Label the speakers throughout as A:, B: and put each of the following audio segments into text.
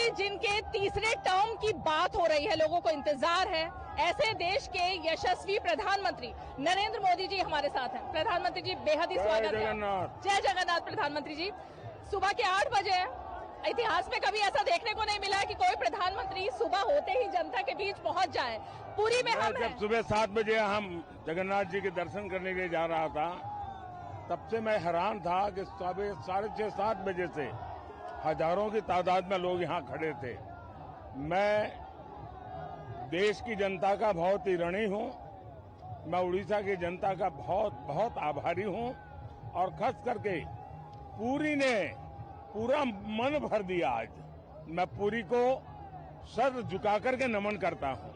A: जी, जिनके तीसरे टर्म की बात हो रही है, लोगों को इंतजार है, ऐसे देश के यशस्वी प्रधानमंत्री नरेंद्र मोदी जी हमारे साथ हैं। प्रधानमंत्री जी, बेहद ही स्वागत है। जय जगन्नाथ। प्रधानमंत्री जी, सुबह के 8 बजे, इतिहास में कभी ऐसा देखने को नहीं मिला है कि कोई प्रधानमंत्री सुबह होते ही जनता के बीच पहुंच जाए। पूरी में हम
B: जब सुबह 7 बजे हम जगन्नाथ जी के दर्शन करने के लिए जा रहा था, तब से मैं हैरान था कि सुबह 6:30-7 बजे से हजारों की तादाद में लोग यहाँ खड़े थे। मैं देश की जनता का बहुत ही ऋणी हूँ। मैं उड़ीसा की जनता का बहुत बहुत आभारी हूँ और खास करके पुरी ने पूरा मन भर दिया। आज मैं पुरी को सर झुका करके नमन करता हूँ।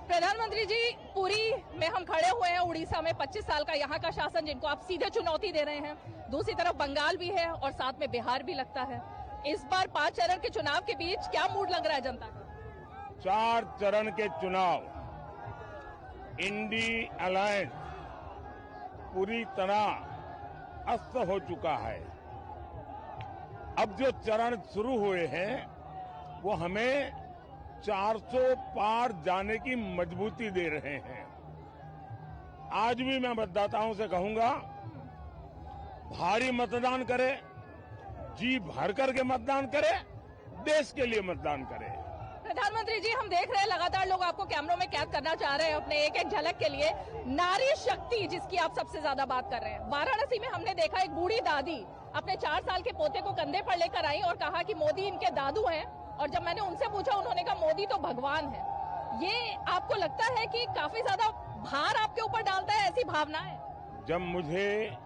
A: प्रधानमंत्री जी, पुरी में हम खड़े हुए हैं। उड़ीसा में 25 साल का यहाँ का शासन, जिनको आप सीधे चुनौती दे रहे हैं। दूसरी तरफ बंगाल भी है और साथ में बिहार भी लगता है। इस बार 5 चरण के चुनाव के बीच क्या मूड लग रहा है जनता का?
B: 4 चरण के चुनाव, इंडी अलायंस पूरी तरह अस्त हो चुका है। अब जो चरण शुरू हुए हैं वो हमें 400 पार जाने की मजबूती दे रहे हैं। आज भी मैं मतदाताओं से कहूंगा, भारी मतदान करें, जी भर करके मतदान करें, देश के लिए मतदान करें।
A: प्रधानमंत्री जी, हम देख रहे हैं लगातार लोग आपको कैमरों में कैद करना चाह रहे हैं अपने एक एक झलक के लिए। नारी शक्ति जिसकी आप सबसे ज्यादा बात कर रहे हैं, वाराणसी में हमने देखा एक बूढ़ी दादी अपने 4 साल के पोते को कंधे पर लेकर आई और कहा कि मोदी इनके दादू हैं। और जब मैंने उनसे पूछा, उन्होंने कहा मोदी तो भगवान है। ये आपको लगता है कि काफी ज्यादा भार आपके ऊपर डालता है, ऐसी भावना है?
B: जब मुझे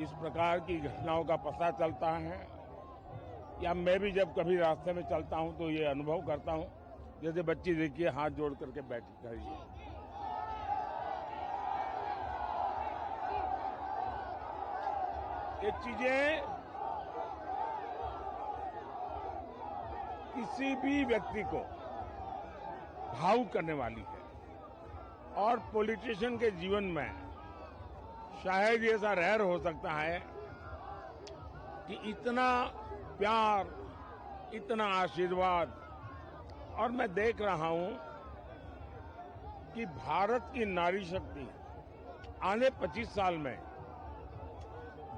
B: इस प्रकार की घटनाओं का पता चलता है, या मैं भी जब कभी रास्ते में चलता हूं तो ये अनुभव करता हूं, जैसे बच्ची देखिए हाथ जोड़ करके बैठी खड़ी है। ये चीजें किसी भी व्यक्ति को भावुक करने वाली है। और पॉलिटिशियन के जीवन में शायद ऐसा रेयर हो सकता है कि इतना प्यार, इतना आशीर्वाद। और मैं देख रहा हूं कि भारत की नारी शक्ति आने 25 साल में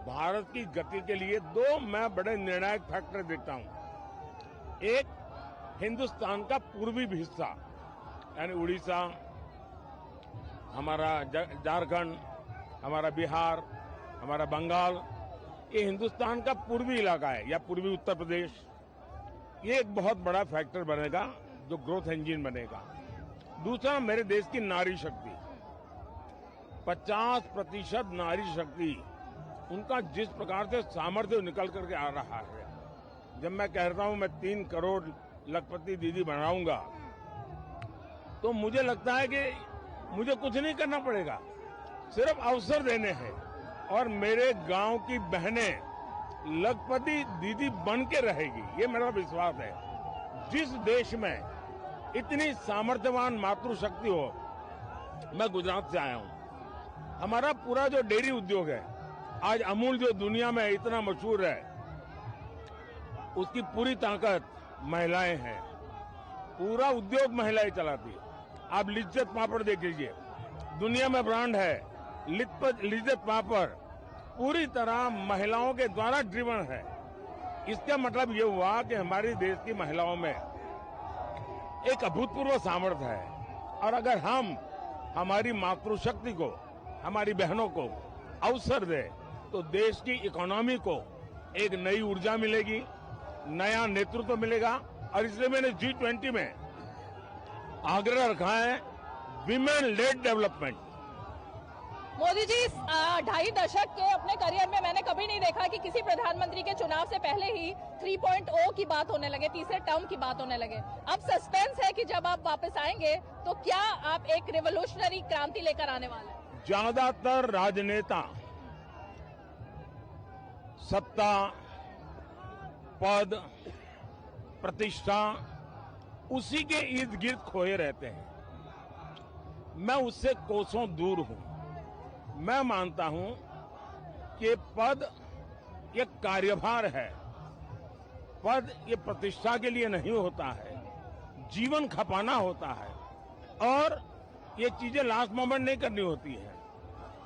B: भारत की गति के लिए 2 मैं बड़े निर्णायक फैक्टर देखता हूं। एक, हिंदुस्तान का पूर्वी हिस्सा यानी उड़ीसा, हमारा झारखंड, हमारा बिहार, हमारा बंगाल, ये हिंदुस्तान का पूर्वी इलाका है, या पूर्वी उत्तर प्रदेश। ये एक बहुत बड़ा फैक्टर बनेगा जो ग्रोथ इंजन बनेगा। दूसरा, मेरे देश की नारी शक्ति, 50% नारी शक्ति, उनका जिस प्रकार से सामर्थ्य निकल करके आ रहा है। जब मैं कहता हूं मैं 3 करोड़ लखपति दीदी बनाऊंगा, तो मुझे लगता है कि मुझे कुछ नहीं करना पड़ेगा, सिर्फ अवसर देने हैं। और मेरे गांव की बहनें लखपति दीदी बन के रहेगी, ये मेरा विश्वास है। जिस देश में इतनी सामर्थ्यवान मातृशक्ति हो, मैं गुजरात से आया हूं, हमारा पूरा जो डेयरी उद्योग है, आज अमूल जो दुनिया में इतना मशहूर है, उसकी पूरी ताकत महिलाएं हैं। पूरा उद्योग महिलाएं चलाती है। आप लिज्जत पापड़ देख लीजिए, दुनिया में ब्रांड है लिज्जत पापड़, पूरी तरह महिलाओं के द्वारा ड्रिवन है। इसका मतलब ये हुआ कि हमारे देश की महिलाओं में एक अभूतपूर्व सामर्थ्य है। और अगर हम हमारी मातृशक्ति को, हमारी बहनों को अवसर दे, तो देश की इकोनॉमी को एक नई ऊर्जा मिलेगी, नया नेतृत्व मिलेगा। और इसलिए मैंने G20 में आग्रह रखा है, women lead development.
A: Modi ji, 2.5 दशक के अपने करियर में मैंने कभी नहीं देखा कि किसी प्रधानमंत्री के चुनाव से पहले ही 3.0 की बात होने लगे, तीसरे टर्म की बात होने लगे। अब सस्पेंस है कि जब आप वापस आएंगे तो क्या आप एक रिवोल्यूशनरी क्रांति लेकर आने वाले हैं?
B: ज्यादातर राजनेता सत्ता, पद, प्रतिष्ठा, उसी के इर्द गिर्द खोए रहते हैं। मैं उससे कोसों दूर हूं। मैं मानता हूं कि पद एक कार्यभार है, पद ये प्रतिष्ठा के लिए नहीं होता है, जीवन खपाना होता है और ये चीजें लास्ट मोमेंट नहीं करनी होती है।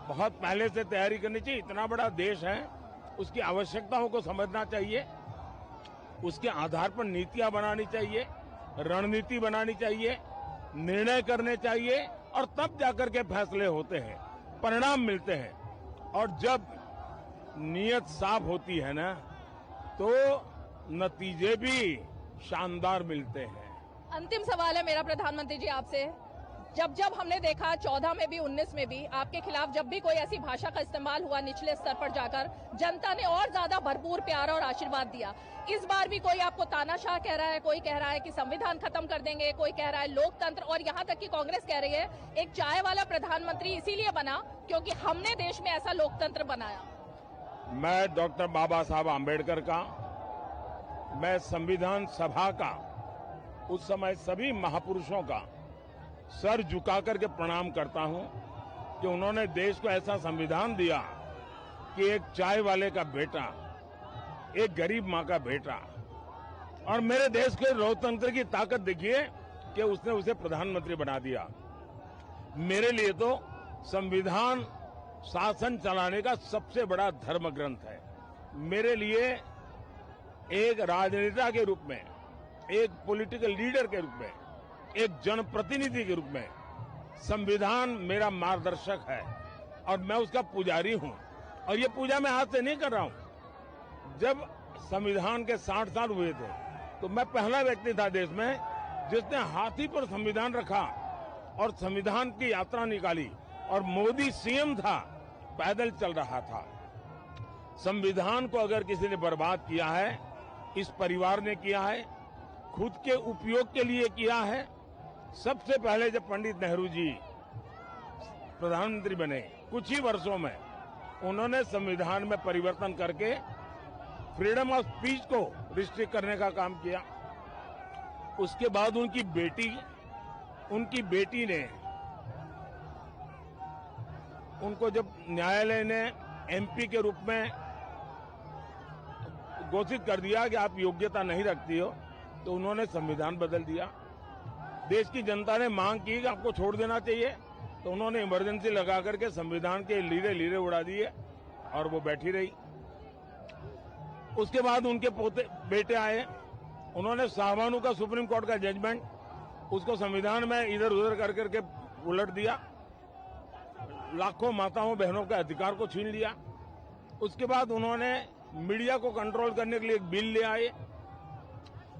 B: बहुत पहले से तैयारी करनी चाहिए। इतना बड़ा देश है, उसकी आवश्यकताओं को समझना चाहिए, उसके आधार पर नीतियां बनानी चाहिए, रणनीति बनानी चाहिए, निर्णय करने चाहिए और तब जाकर के फैसले होते हैं, परिणाम मिलते हैं। और जब नीयत साफ होती है ना, तो नतीजे भी शानदार मिलते हैं।
A: अंतिम सवाल है मेरा प्रधानमंत्री जी आपसे। जब जब हमने देखा 14 में भी 19 में भी आपके खिलाफ जब भी कोई ऐसी भाषा का इस्तेमाल हुआ निचले स्तर पर जाकर, जनता ने और ज्यादा भरपूर प्यार और आशीर्वाद दिया। इस बार भी कोई आपको तानाशाह कह रहा है, कोई कह रहा है कि संविधान खत्म कर देंगे, कोई कह रहा है लोकतंत्र, और यहाँ तक कि कांग्रेस कह रही है एक चाय वाला प्रधानमंत्री इसीलिए बना क्योंकि हमने देश में ऐसा लोकतंत्र बनाया।
B: मैं डॉक्टर बाबा साहब आम्बेडकर का, मैं संविधान सभा का, उस समय सभी महापुरुषों का सर झुका करके प्रणाम करता हूं कि उन्होंने देश को ऐसा संविधान दिया कि एक चाय वाले का बेटा, एक गरीब मां का बेटा, और मेरे देश के लोकतंत्र की ताकत देखिए कि उसने उसे प्रधानमंत्री बना दिया। मेरे लिए तो संविधान शासन चलाने का सबसे बड़ा धर्म ग्रंथ है। मेरे लिए एक राजनेता के रूप में, एक पॉलिटिकल लीडर के रूप में, एक जनप्रतिनिधि के रूप में संविधान मेरा मार्गदर्शक है और मैं उसका पुजारी हूं। और ये पूजा मैं आज से नहीं कर रहा हूं। जब संविधान के 60 साल हुए थे तो मैं पहला व्यक्ति था देश में जिसने हाथी पर संविधान रखा और संविधान की यात्रा निकाली, और मोदी सीएम था, पैदल चल रहा था। संविधान को अगर किसी ने बर्बाद किया है, इस परिवार ने किया है, खुद के उपयोग के लिए किया है। सबसे पहले जब पंडित नेहरू जी प्रधानमंत्री बने, कुछ ही वर्षों में उन्होंने संविधान में परिवर्तन करके फ्रीडम ऑफ स्पीच को रिस्ट्रिक्ट करने का काम किया। उसके बाद उनकी बेटी ने उनको जब न्यायालय ने एमपी के रूप में घोषित कर दिया कि आप योग्यता नहीं रखती हो, तो उन्होंने संविधान बदल दिया। देश की जनता ने मांग की कि आपको छोड़ देना चाहिए, तो उन्होंने इमरजेंसी लगा करके संविधान के लीरे उड़ा दिए और वो बैठी रही। उसके बाद उनके बेटे आए, उन्होंने साहबानों का सुप्रीम कोर्ट का जजमेंट, उसको संविधान में इधर उधर कर करके उलट दिया, लाखों माताओं बहनों के अधिकार को छीन लिया। उसके बाद उन्होंने मीडिया को कंट्रोल करने के लिए एक बिल ले आए।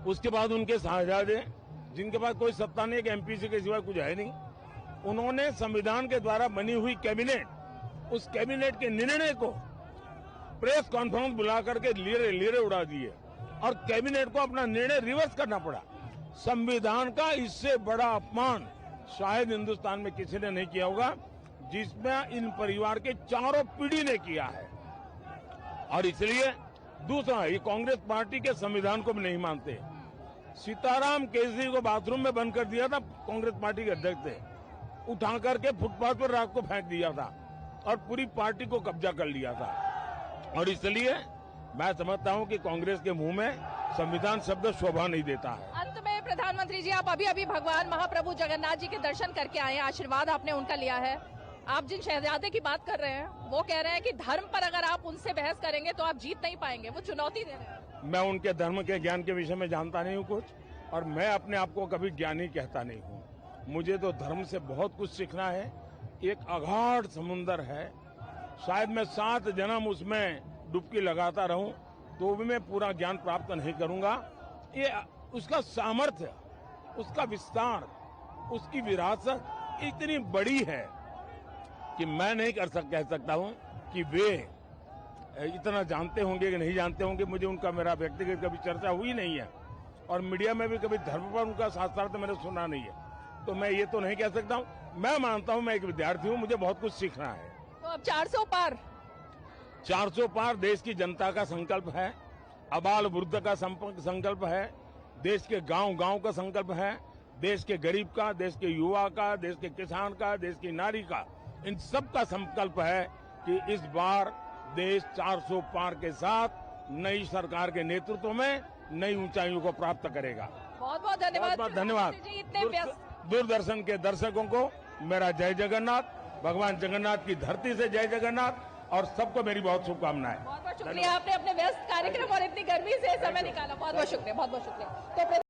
B: उसके बाद उनके साहबजादे, जिनके पास कोई सत्ता नहीं, एमपीसी के सिवा कुछ है नहीं, उन्होंने संविधान के द्वारा बनी हुई कैबिनेट, उस कैबिनेट के निर्णय को प्रेस कॉन्फ्रेंस बुला करके लीरे उड़ा दिए और कैबिनेट को अपना निर्णय रिवर्स करना पड़ा। संविधान का इससे बड़ा अपमान शायद हिंदुस्तान में किसी ने नहीं किया होगा, जिसमें इन परिवार के चारों पीढ़ी ने किया है। और इसलिए दूसरा, ये कांग्रेस पार्टी के संविधान को भी नहीं मानते। सीताराम केसरी को बाथरूम में बंद कर दिया था कांग्रेस पार्टी के अध्यक्ष थे, उठा करके फुटपाथ पर रात को फेंक दिया था और पूरी पार्टी को कब्जा कर लिया था। और इसलिए मैं समझता हूं कि कांग्रेस के मुंह में संविधान शब्द शोभा नहीं देता है।
A: अंत में प्रधानमंत्री जी, आप अभी भगवान महाप्रभु जगन्नाथ जी के दर्शन करके आए, आशीर्वाद आपने उनका लिया है। आप जिन शहजादे की बात कर रहे हैं वो कह रहे हैं कि धर्म पर अगर आप उनसे बहस करेंगे तो आप जीत नहीं पाएंगे, वो चुनौती दे रहे हैं।
B: मैं उनके धर्म के ज्ञान के विषय में जानता नहीं हूँ कुछ, और मैं अपने आप को कभी ज्ञानी कहता नहीं हूँ। मुझे तो धर्म से बहुत कुछ सीखना है। एक अगाध समुंदर है, शायद मैं 7 जन्म उसमें डुबकी लगाता रहूं तो भी मैं पूरा ज्ञान प्राप्त नहीं करूंगा। ये उसका सामर्थ्य, उसका विस्तार, उसकी विरासत इतनी बड़ी है कि मैं नहीं कह सकता हूं कि वे इतना जानते होंगे कि नहीं जानते होंगे। मुझे उनका, मेरा व्यक्तिगत कभी चर्चा हुई नहीं है और मीडिया में भी कभी धर्म पर उनका साक्षात्कार मैंने सुना नहीं है, तो मैं ये तो नहीं कह सकता हूं। मैं मानता हूं मैं एक विद्यार्थी हूं, मुझे बहुत कुछ सीखना है।
A: तो अब 400 पार
B: देश की जनता का संकल्प है, अबाल वृद्ध का संकल्प है, देश के गांव का संकल्प है, देश के गरीब का, देश के युवा का, देश के किसान का, देश की नारी का, इन सब का संकल्प है कि इस बार देश 400 पार के साथ नई सरकार के नेतृत्व में नई ऊंचाइयों को प्राप्त करेगा।
A: बहुत बहुत धन्यवाद।
B: बहुत धन्यवाद।
A: जी, इतने व्यस्त
B: दूरदर्शन के दर्शकों को मेरा जय जगन्नाथ, भगवान जगन्नाथ की धरती से जय जगन्नाथ, और सबको मेरी बहुत शुभकामनाएं।
A: बहुत बहुत शुक्रिया, आपने अपने व्यस्त कार्यक्रम और इतनी गर्मी से समय निकाला, बहुत बहुत शुक्रिया, बहुत बहुत शुक्रिया। तो